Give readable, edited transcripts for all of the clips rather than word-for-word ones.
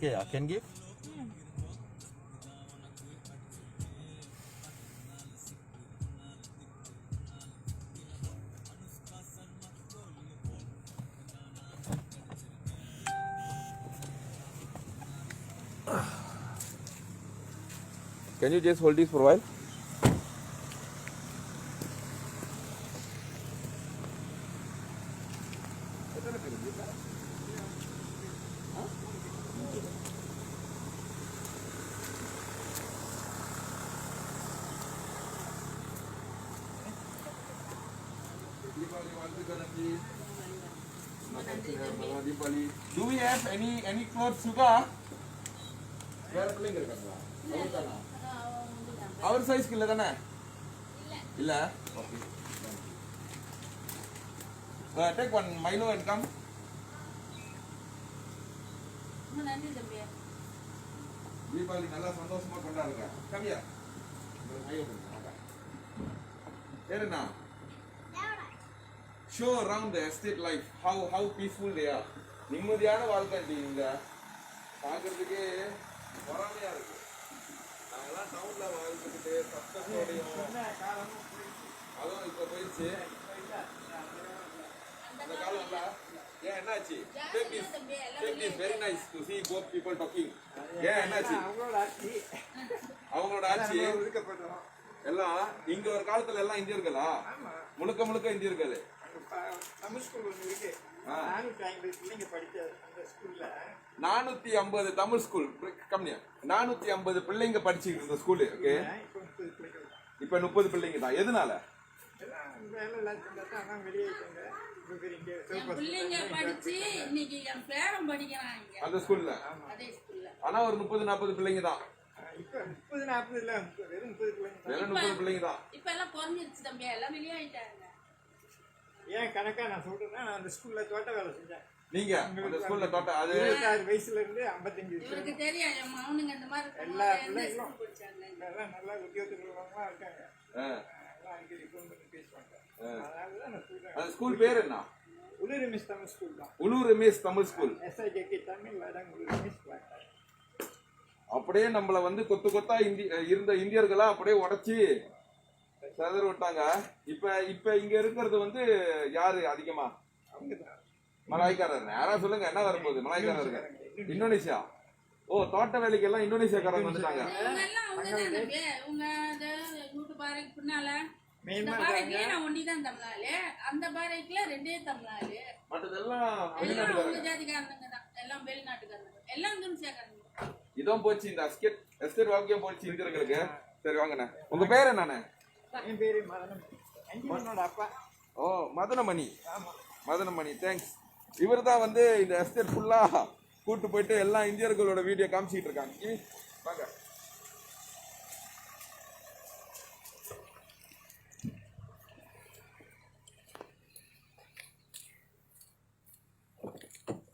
okay, I can give. Can you just hold this for a while? Do we have any clothes suka? வேற பிள்ளைங்க இருக்காங்களா? அவர் சைஸ்க்கு இல்ல தானே? இல்ல. Okay. Take one Milo and come. நன்றி தம்பி. தீபாவளி நல்லா சந்தோஷமா கொண்டாடுங்க. Come here. ஏன்னா show around the estate life how peaceful they are. நிம்மதியான வாழ்க்கை இங்க பார்க்கிறதுக்கு பொறாமையா இருக்கு. நாங்கெல்லாம் டவுன்ல வாழ்ந்துக்கிட்டு சத்தத்தோடையும் அதுவும் இப்ப போயிடுச்சு. அந்த காலம் இல்ல. ஏன் என்னாச்சு? Take this very nice to see both people talking. ஏன் என்னாச்சு? அவங்களோட ஆட்சி எல்லாம் இங்க ஒரு காலத்துல எல்லாம் இந்தியர்களா? முழுக்க முழுக்க இந்தியர்கள். தமிழ் ஸ்கூல் ஒன்று இருக்கு. 450 பிள்ளைங்க படிச்ச அந்த ஸ்கூல்ல 450 தமிழ் ஸ்கூல் கம்மியா 450 பிள்ளைங்க படிச்சுட்டு இருந்த ஸ்கூலு. ஓகே, இப்ப 30 பிள்ளைங்க தான். எதனால? வேலை இல்லாத வெளியேட்டாங்க. பிள்ளைங்க படிச்சு இன்னைக்கு என் பேரன் படிக்கிறாங்க அந்த ஸ்கூல்ல. அதே ஸ்கூல்ல. ஆனா ஒரு 30-40 பிள்ளைங்க தான். இப்ப 30-40 இல்ல, வெறும் 30 பிள்ளைங்க. வெறும் 30 பிள்ளைங்க தான். இப்ப எல்லாம் குறைஞ்சிருச்சு தம்பி, எல்லாம் வெளியாயிட்டாங்க. ஏன் கணக்கா நான் சொல்றேன்னா, நான் அந்த ஸ்கூல்ல தோட்ட வேலை செஞ்சேன். நீங்க அந்த ஸ்கூல்ல தோட்ட அது 26 வயசுல இருந்து 55 வயசு இவருக்கு தெரியும் என் மகனுங்க இந்த மாதிரி எல்லா எந்த பிள்ளைங்களும் ஸ்கூல் படிச்சாங்க. எல்லாம் நல்லா உத்தியோகத்தில் உள்ளவங்களா இருக்காங்க. எல்லாம் அடிக்கடி ஃபோன் பண்ணி பேசுவாங்க. அதனாலதான் நான் சொல்றேன். அந்த ஸ்கூல் பேர் என்ன? உலூர் மிஸ் தமிழ் ஸ்கூல் தான். Ulur miss Tamil school. SIJK தமிழ் வேடம் உலூர் மிஸ். அப்படியே நம்மள வந்து கொத்து கொத்தா இருந்த இந்தியர்களா அப்படியே உடைச்சி செதற விட்டாங்க. இப்ப இங்க இருக்கிறது வந்து யாரு அதிகமா? மலாய்க்காரர். யாரா சொல்லுங்க, என்ன வரும்போது மலாய்க்காரருங்க? இந்தோனேஷியா. ஓ, தோட்ட வேலைக்கு எல்லாம் இந்தோனேஷியாக்காரங்க வந்துட்டாங்க. இந்த பாறைக்குல நான் ஒண்டிதான் தமிழாளு, அந்த பாறைக்குல 2 தமிழாளு. மற்றதெல்லாம் உங்க ஜாதிக்காரனுங்க தான், எல்லாம் வெளிநாட்டுக்காரங்க, எல்லாம் இந்தோனேஷியாக்காரங்க. இதான் போச்சு இந்த எஸ்டேட் வாழ்க்கையும் போச்சு இந்தியர்களுக்கு. சரி வாங்கண்ணே, உங்க பேர் என்னண்ணே? என் பேரு மதனமணி. அஞ்சுமனோட அப்பா. ஓ, மதனமணி. மதனமணி, தேங்க்ஸ். இவர் தான் வந்து இந்த எஸ்டேட் ஃபுல்லா கூட்டு போயிட்டு எல்லா இந்தியர்களோட வீடியோ காமிச்சிட்டு இருக்காங்க. வாங்க.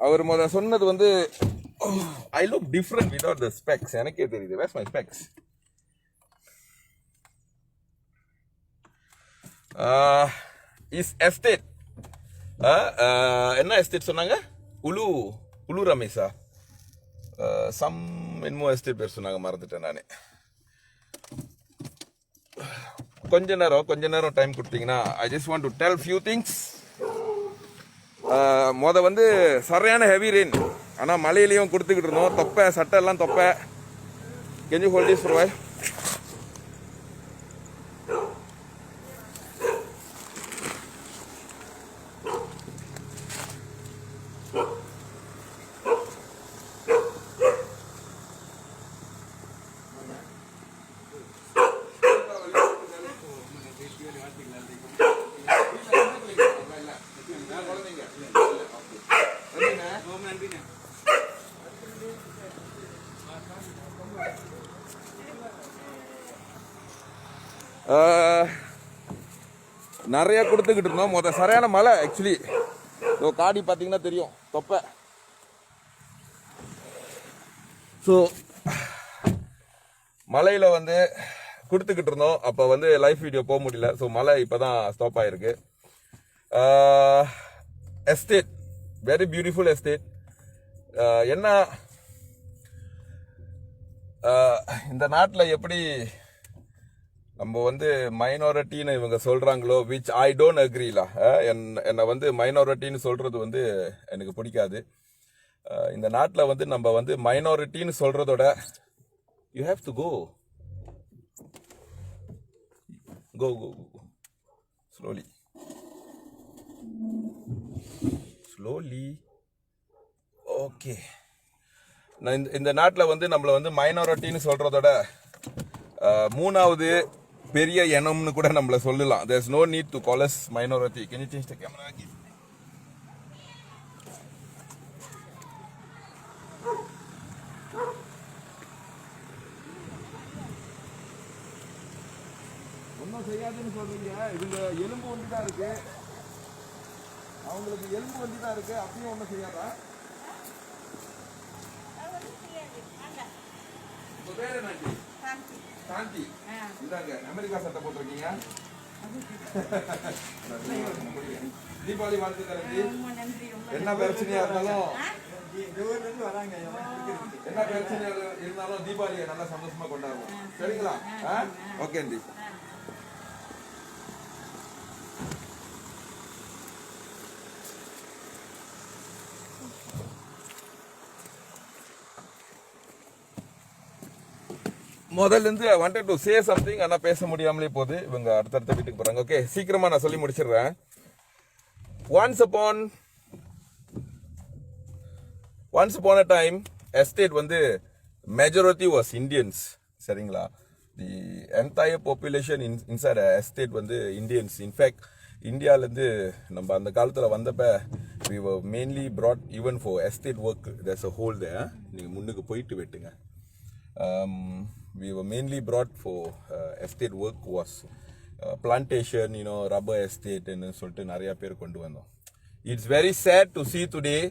அவர் சொன்னது வந்து I look different without the specs. எனக்கே தெரியுது. Where's my specs? Is estate. என்ன எஸ்டேட் சொன்னாங்க? உலு ரமேஷா சம் என்னமோ எஸ்டேட் பேர் சொன்னாங்க, மறந்துட்டேன் நானே. கொஞ்ச நேரம் டைம் கொடுத்தீங்கன்னா I just want to tell few things. வந்து சரியான ஹெவி ரெயின். ஆனால் மழையிலையும் கொடுத்துக்கிட்டு இருந்தோம். தொப்பை சட்டை எல்லாம் தொப்பை. Can you hold this for a while? நிறைய கொடுத்துக்கிட்டு இருந்தோம். சரியான மழை ஆக்சுவலி. காடி பார்த்தீங்கன்னா தெரியும், தொப்பை. ஸோ மழையில் வந்து கொடுத்துக்கிட்டு இருந்தோம். அப்போ வந்து லைவ் வீடியோ போக முடியல. ஸோ மழை இப்போ தான் ஸ்டாப் ஆகிருக்கு. Estate very beautiful estate. என்ன இந்த நாட்டில் எப்படி நம்ம வந்து மைனாரிட்டின்னு இவங்க சொல்றாங்களோ, விச் ஐ டோன்ட் அக்ரிலா. என்னை வந்து மைனாரிட்டின்னு சொல்றது வந்து எனக்கு பிடிக்காது. இந்த நாட்டில் வந்து நம்ம வந்து மைனாரிட்டின்னு சொல்றதோட you have to go go go slowly slowly. Okay, நான் இந்த நாட்டில் வந்து நம்மளை வந்து மைனாரிட்டின்னு சொல்றதோட மூணாவது பெரிய இனம்னு கூட நம்மள சொல்லலாம். there's no need to call us minority. Can you change the camera again? ஒன்றும் செய்யாதுன்னு சொல்றீங்க. இவங்க எலும்பு வண்டி தான் இருக்கு, அவங்களுக்கு எலும்பு வண்டி தான் இருக்கு, அப்படியும் ஒன்றும் செய்யாதா? உங்க பேர் என்ன? சாந்தி. இதாங்க அமெரிக்கா சட்டை போட்டிருக்கீங்க. தீபாவளி வாழ்த்துக்கள். என்ன பிரச்சனையா இருந்தாலும் என்ன பிரச்சனையா இருந்தாலும் தீபாவளியை நல்லா சந்தோஷமா கொண்டாடுவோம். சரிங்களா? Okay aunty. முதல்ல இருந்து I wanted to say something, ஆனா பேச முடியாமலே போகுது. இவங்க அடுத்தடுத்த வீட்டுக்கு போறாங்க. ஓகே, சீக்கிரமா நான் சொல்லி முடிச்சிடுறேன். once upon a time estate வந்து majority was Indians. சரிங்களா? the entire population inside a estate வந்து Indians. in fact இந்தியால இருந்து நம்ம அந்த காலத்துல வந்தப்ப we were mainly brought even for estate work. there's a hole there. நீங்க முன்னுக்கு போயிட்டு வெட்டுங்க. We were mainly brought for estate work was plantation, rubber estate ன்னு சொல்லிட்டு நிறைய பேர் கொண்டு வந்தோம். It's very sad to see today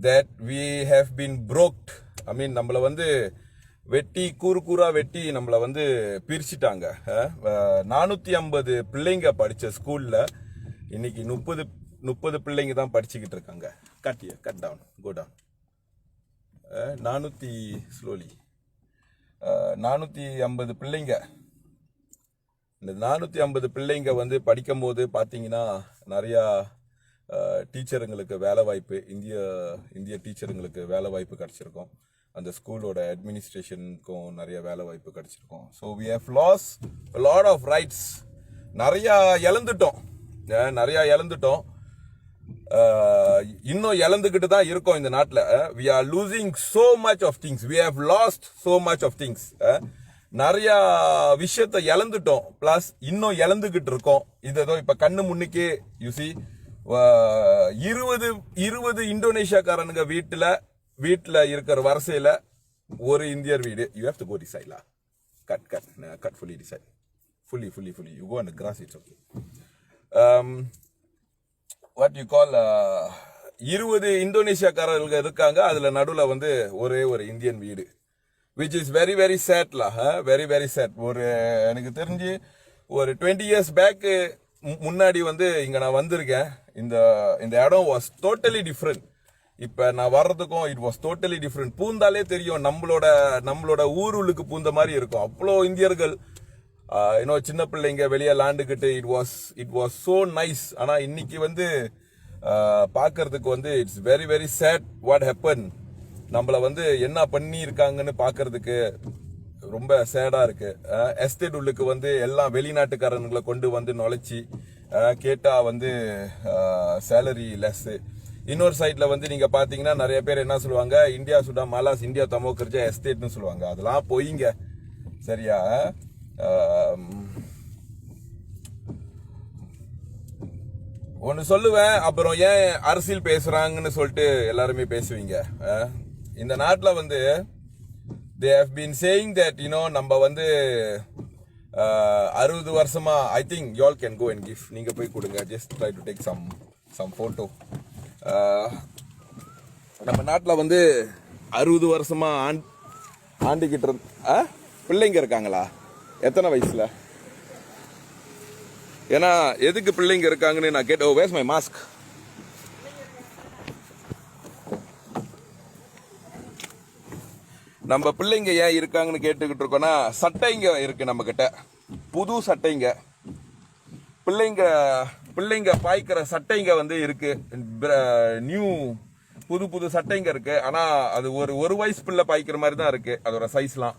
that we have been broked. I mean நம்மள வந்து வெட்டி கூறுகூறா வெட்டி நம்மள வந்து பிரிச்சுட்டாங்க. 450 பிள்ளைங்க படிச்ச ஸ்கூல்ல இன்னைக்கு 30 பிள்ளைங்க தான் படிச்சுக்கிட்டு இருக்காங்க. Cut down, go down. 450 பிள்ளைங்க. இந்த 450 பிள்ளைங்க வந்து படிக்கும் போது பார்த்தீங்கன்னா நிறையா டீச்சருங்களுக்கு வேலை வாய்ப்பு, இந்திய டீச்சருங்களுக்கு வேலை வாய்ப்பு கிடச்சிருக்கும். அந்த ஸ்கூலோட அட்மினிஸ்ட்ரேஷனுக்கும் நிறைய வேலை வாய்ப்பு கிடச்சிருக்கும். So we have lost lot of rights. நிறையா இழந்துட்டோம். இன்னும் இழந்துகிட்டு தான் இருக்கோம் இந்த நாட்டில். we are losing so much of things. we have lost so much of things. நிறைய விஷயத்தை இழந்துட்டோம், பிளஸ் இன்னும் இழந்துகிட்டு இருக்கோம். இதோ இப்ப கண்ணு முன்னுக்கே யூ see 20 இந்தோனேஷியாக்காரனுங்க வீட்டுல இருக்கிற வரிசையில ஒரு இந்தியர் வீடு. you have to go decide la. cut fully decide fully you go on the grass, it's okay. what you call 20 இந்தோனேஷியாக்காரர்கள் இருக்காங்க, அதுல நடுவுல வந்து ஒரே ஒரு இந்தியன் வீடு, which is very very sad la. very very sad. ஒரு எனக்கு தெரிஞ்சு ஒரு 20 years back முன்னாடி வந்து இங்க நான் வந்திருக்கேன். இந்த இடம் was totally different. இப்ப நான் வர்றதுக்கும் it was totally different. பூந்தாலே தெரியும் நம்மளோட ஊருக்கு பூந்த மாதிரி இருக்கும். அவ்வளோ இந்தியர்கள், சின்ன பிள்ளைங்க வெளியே லாண்டுக்கிட்டு இட் வாஸ் சோ நைஸ். ஆனா இன்னைக்கு வந்து பாக்குறதுக்கு வந்து it's very very sad what happen. நம்மள வந்து என்ன பண்ணி இருக்காங்கன்னு பாக்குறதுக்கு ரொம்ப சேடா இருக்கு. எஸ்டேட் உள்ளுக்கு வந்து எல்லாம் வெளிநாட்டுக்காரங்களை கொண்டு வந்து நுழைச்சி கேட்டா வந்து சேலரி லெஸ். இன்னொரு சைட்ல வந்து நீங்க பாத்தீங்கன்னா நிறைய பேர் என்ன சொல்லுவாங்க, இந்தியா சுடா மாலாஸ் இந்தியா தமோ கர்ஜா எஸ்டேட்னு சொல்லுவாங்க. அதெல்லாம் பொய்ங்க. சரியா? ஒன்னு சொல்லுவேன், அப்புறம் ஏன் அரசியல் பேசுறாங்கன்னு சொல்லிட்டு எல்லாருமே பேசுவீங்க. இந்த நாட்டுல வந்து they have been saying that நம்ம வந்து 60 வருஷமா, I think you all can go and give, நீங்க போய் கொடுங்க, just try to take some photo. நம்ம நாட்டுல வந்து 60 வருஷமா ஆண்டிக்கிட்டு பிள்ளைங்க இருக்காங்களா? எத்தனை வயசுல? ஏன்னா எதுக்கு பிள்ளைங்க இருக்காங்கன்னு நான் கேட்டேன். where's my mask? நம்ம பிள்ளைங்க ஏன் இருக்காங்கன்னு கேட்டுக்கிட்டு இருக்கோம்னா, சட்டைங்க இருக்கு நம்ம கிட்ட, புது சட்டைங்க. பிள்ளைங்க பாய்க்கிற சட்டைங்க வந்து இருக்கு, நியூ புது புது சட்டைங்க இருக்கு. ஆனா அது ஒரு வயசு பிள்ளை பாய்க்கிற மாதிரி தான் இருக்கு அதோட சைஸ்லாம்.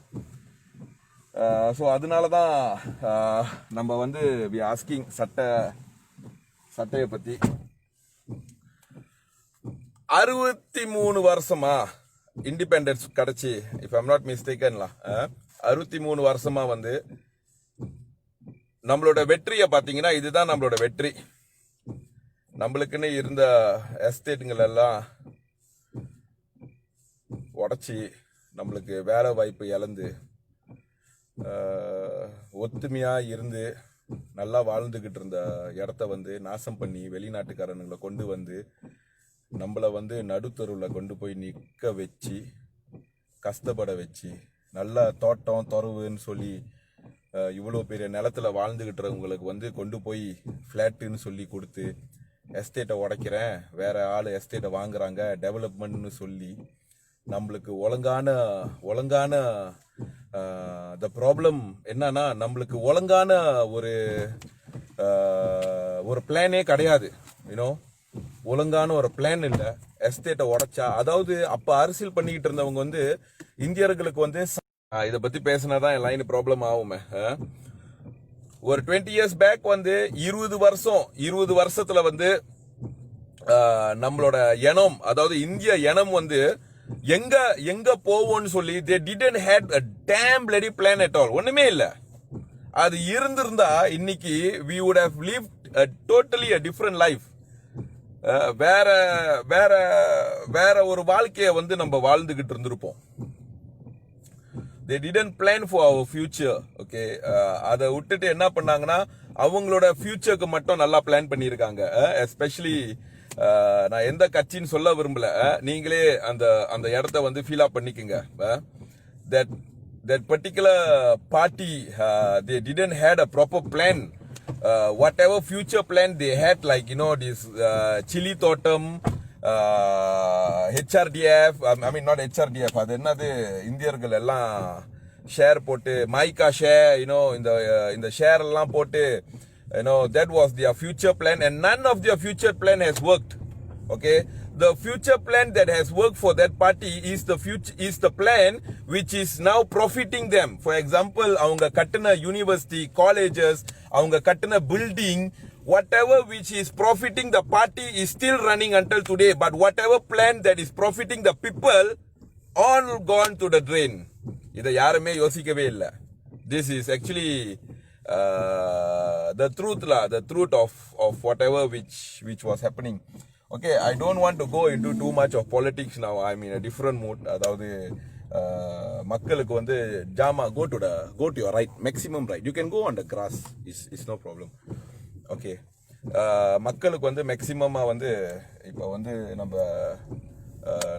ஸோ அதனால தான் நம்ம வந்து வி ஆஸ்கிங் சட்டையை பத்தி. 63 வருஷமா இண்டிபெண்டன்ஸ் கிடைச்சி, இஃப் ஐம் நாட் மிஸ்டேக்கன்லாம், 63 வருஷமா வந்து நம்மளோட வெற்றியை பார்த்தீங்கன்னா இதுதான் நம்மளோட வெற்றி. நம்மளுக்குன்னு இருந்த எஸ்டேட்டுங்கள் எல்லாம் உடச்சி, நம்மளுக்கு வேலை வாய்ப்பு இழந்து, ஒத்துமையா இருந்து நல்லா வாழ்ந்துகிட்டு இருந்த இடத்த வந்து நாசம் பண்ணி வெளிநாட்டுக்காரனுங்களை கொண்டு வந்து நம்மளை வந்து நடுத்தருவில் கொண்டு போய் நிற்க வச்சு, கஷ்டப்பட வச்சு, நல்ல தோட்டம் தொரவுன்னு சொல்லி இவ்வளோ பெரிய நிலத்துல வாழ்ந்துகிட்டுறவங்களுக்கு வந்து கொண்டு போய் ஃப்ளாட்டுன்னு சொல்லி கொடுத்து, எஸ்டேட்டை உடைக்கிறேன், வேற ஆள் எஸ்டேட்டை வாங்குறாங்க, டெவலப்மெண்ட்னு சொல்லி நம்மளுக்கு ஒழுங்கான த ப்ராப்ளம் என்னன்னா, நம்மளுக்கு ஒழுங்கான ஒரு பிளானே கிடையாது. யூனோ, ஒழுங்கான ஒரு பிளான் இல்லை. எஸ்டேட்டை உடைச்சா, அதாவது அப்ப அரசியல் பண்ணிக்கிட்டு இருந்தவங்க வந்து இந்தியர்களுக்கு வந்து இதை பத்தி பேசினாதான் லைன் ப்ராப்ளம் ஆகுமே. ஒரு 20 இயர்ஸ் பேக் வந்து 20 வருஷத்துல வந்து நம்மளோட இனம், அதாவது இந்திய இனம் வந்து எங்க போவோம்னு சொல்லி they didn't had a damn bloody plan at all. ஒண்ணுமே இல்ல. அது இருந்திருந்தா இன்னைக்கு we would have lived a totally a different life. வேற ஒரு வாழ்க்கைய வந்து நம்ம வாழ்ந்துகிட்டு இருந்திருப்போம். they didn't plan for our future. okay, அதை விட்டுட்டு என்ன பண்ணாங்கன்னா அவங்களோட ஃபியூச்சருக்கு மட்டும் நல்லா பிளான் பண்ணியிருக்காங்க. எஸ்பெஷலி நான் எந்த கட்சின்னு சொல்ல விரும்பல, நீங்களே அந்த இடத்த வந்து ஃபீல் அப் பண்ணிக்கங்க. that particular party they didn't had a proper plan. Whatever future plan they had, like this chili தோட்டம், HRDF, I mean not HRDF, அது என்னது, இந்தியர்கள் எல்லாம் ஷேர் போட்டு, மைக்கா ஷேர், இந்த ஷேர் எல்லாம் போட்டு, that was their future plan, and none of their future plan has worked. Okay, the future plan that has worked for that party is the plan which is now profiting them. For example, அவங்க கட்டின university, colleges, அவங்க கட்டின building, whatever which is profiting the party is still running until today. But whatever plan that is profiting the people, all gone to the drain. இதை யாருமே யோசிக்கவே இல்லை. This is actually the truth of whatever which was happening. Okay, I don't want to go into too much of politics now. I'm in a different mood. அதாவது மக்களுக்கு வந்து go to your right, maximum right. You can go on the grass, it's no problem. Okay, மக்களுக்கு வந்து மேக்சிமமா வந்து இப்போ வந்து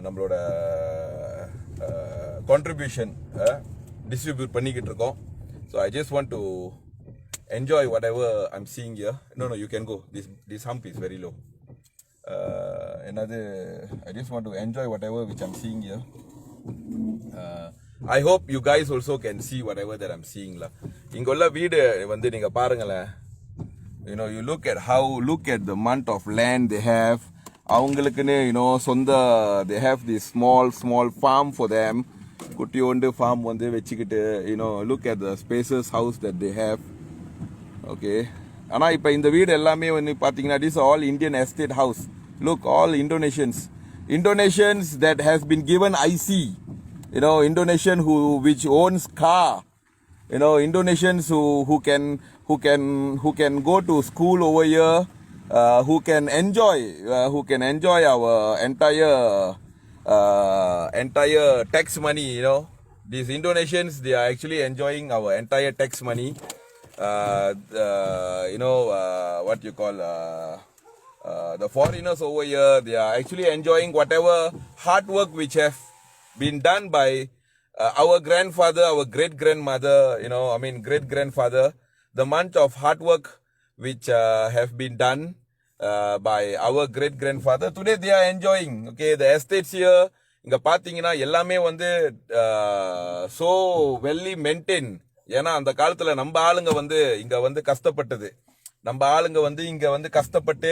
நம்மளோட contribution distribute பண்ணிக்கிட்டு இருக்கோம். So I just want to enjoy whatever I'm seeing here. No, you can go. This hump is very low. I just want to enjoy whatever which I'm seeing here. I hope you guys also can see whatever that I'm seeing la. இங்க உள்ள வீடு வந்து நீங்க பாருங்களேன். You look at the amount of land they have. அவங்களுக்குன்னு சொந்த, they have this small farm for them. குட்டியோண்டு farm வந்து வச்சுக்கிட்டு, look at the spacious house that they have. Okay, ஆனா இப்ப இந்த வீடு எல்லாமே வந்து பாத்தீங்கன்னா this all Indian estate house. Look, all Indonesians that has been given IC. Indonesian which owns car. Indonesians who can go to school over here, who can enjoy our entire tax money. These Indonesians, they are actually enjoying our entire tax money. What you call the foreigners over here, they are actually enjoying whatever hard work which have been done by our grandfather, our great grandmother, great grandfather. The month of hard work which have been done by our great grandfather, today they are enjoying. Okay, the estates here இங்க பாத்தீங்கன்னா எல்லாமே வந்து so வெல்லி maintain. ஏன்னா அந்த காலத்துல நம்ம ஆளுங்க வந்து இங்க வந்து கஷ்டப்பட்டது. நம்ம ஆளுங்க வந்து இங்க வந்து கஷ்டப்பட்டு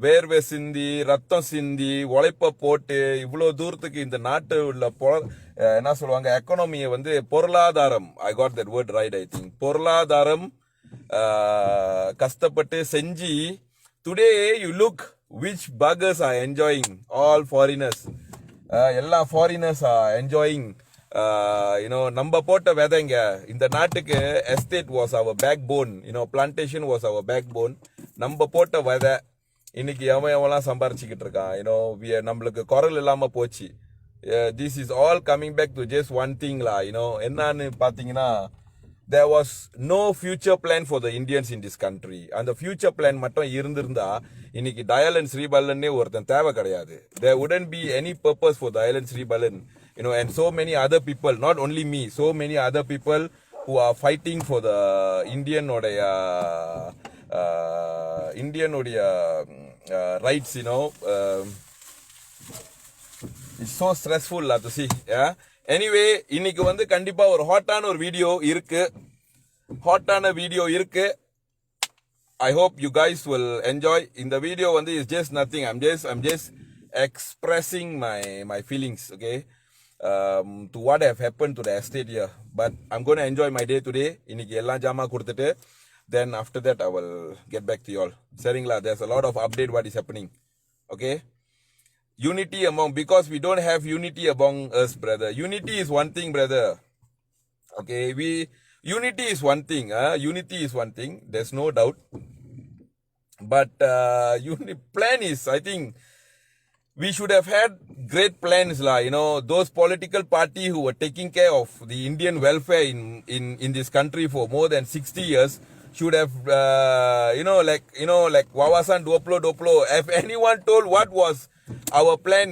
வேர்வை சிந்தி ரத்தம் சிந்தி உழைப்ப போட்டு இவ்வளவு தூரத்துக்கு இந்த நாட்டு உள்ள என்ன சொல்லுவாங்க எக்கனாமியை வந்து பொருளாதாரம், I got that word right, I think பொருளாதாரம் கஷ்டப்பட்டு செஞ்சு today you look which Burghers are enjoying, all foreigners, எல்லா ஃபாரினர்ஸ் ஆர் என்ஜாயிங். நம்ம போட்ட விதைங்க இந்த நாட்டுக்கு estate was our backbone, plantation was our backbone. நம்ம போட்ட விதை இன்னைக்கு எவன்லாம் சம்பாரிச்சுக்கிட்டு இருக்கான். நம்மளுக்கு குரல் இல்லாம போச்சு. This is all coming back to just one திங்லா. என்னன்னு பாத்தீங்கன்னா there was no future plan for the Indians in this country. அந்த future plan மட்டும் இருந்திருந்தா இன்னைக்கு தயாளன் ஸ்ரீபாலனே ஒருத்தன் தேவை கிடையாது. There wouldn't be any purpose for Dayalan Sribalan, and so many other people, not only me, so many other people who are fighting for the Indian rights. It's so stressful to see. Yeah. Anyway, இன்னைக்கு வந்து கண்டிப்பா ஒரு ஹாட்டான ஒரு video இருக்கு. I hope you guys will enjoy. In the video வந்து is just nothing. I'm just expressing my feelings, okay, to what have happened to the estate here. But I'm going to enjoy my day today. இன்னைக்கு எல்லாம் ஜாமா கொடுத்துட்டு then after that I will get back to you all. Seringla, there's a lot of update what is happening. Okay? Unity because we don't have unity among us, brother. Unity is one thing, brother. Okay, unity is one thing. Unity is one thing. There's no doubt. But plan is, I think, we should have had great plans, those political party who were taking care of the Indian welfare in this country for more than 60 years should have, like Wawasan Doplo. If anyone told what was our plan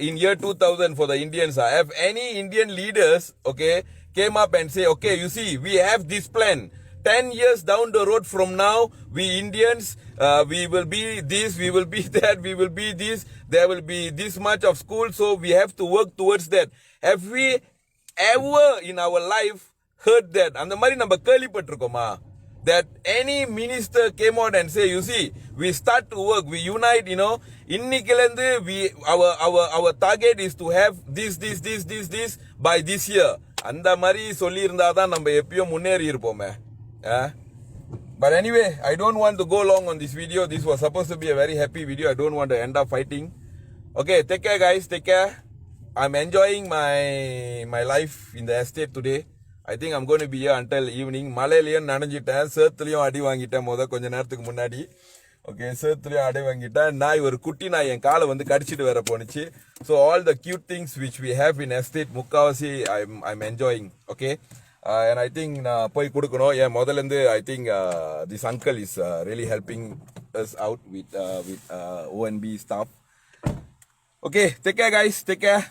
in year 2000 for the Indians, if any Indian leaders, okay, came up and say, okay, you see, we have this plan. 10 years down the road from now, we Indians, we will be this, we will be that, we will be this, there will be this much of school, so we have to work towards that. Have we ever in our life heard that? And the mari namba curly patrukoma, that any minister came out and say, you see, we start to work, we unite, இன்னிக்கிலேந்து our target is to have this by this year. அந்த மாதிரி சொல்லி இருந்தாதான் நம்ம எப்பயும் முன்னேறி இருப்போமே. But anyway, I don't want to go long on this video. This was supposed to be a very happy video. I don't want to end up fighting. Okay, take care guys, take care. I'm enjoying my life in the estate today. I think I'm going to be here until evening. மலையிலயும் நனைஞ்சிட்டேன், சேத்துலயும் அடி வாங்கிட்டேன் கொஞ்ச நேரத்துக்கு முன்னாடி. Okay, சேத்துலயும் அடி வாங்கிட்டேன். நாய் ஒரு குட்டி நாய் என் காலை வந்து கடிச்சிட்டு வேற போனுச்சு. So all the cute things which we have in estate முக்காவாசி I'm enjoying. Okay, and I think நான் போய் கொடுக்கணும். முதல்ல இருந்து I think this uncle is really helping us out with ONB stuff. Okay, take care guys, take care.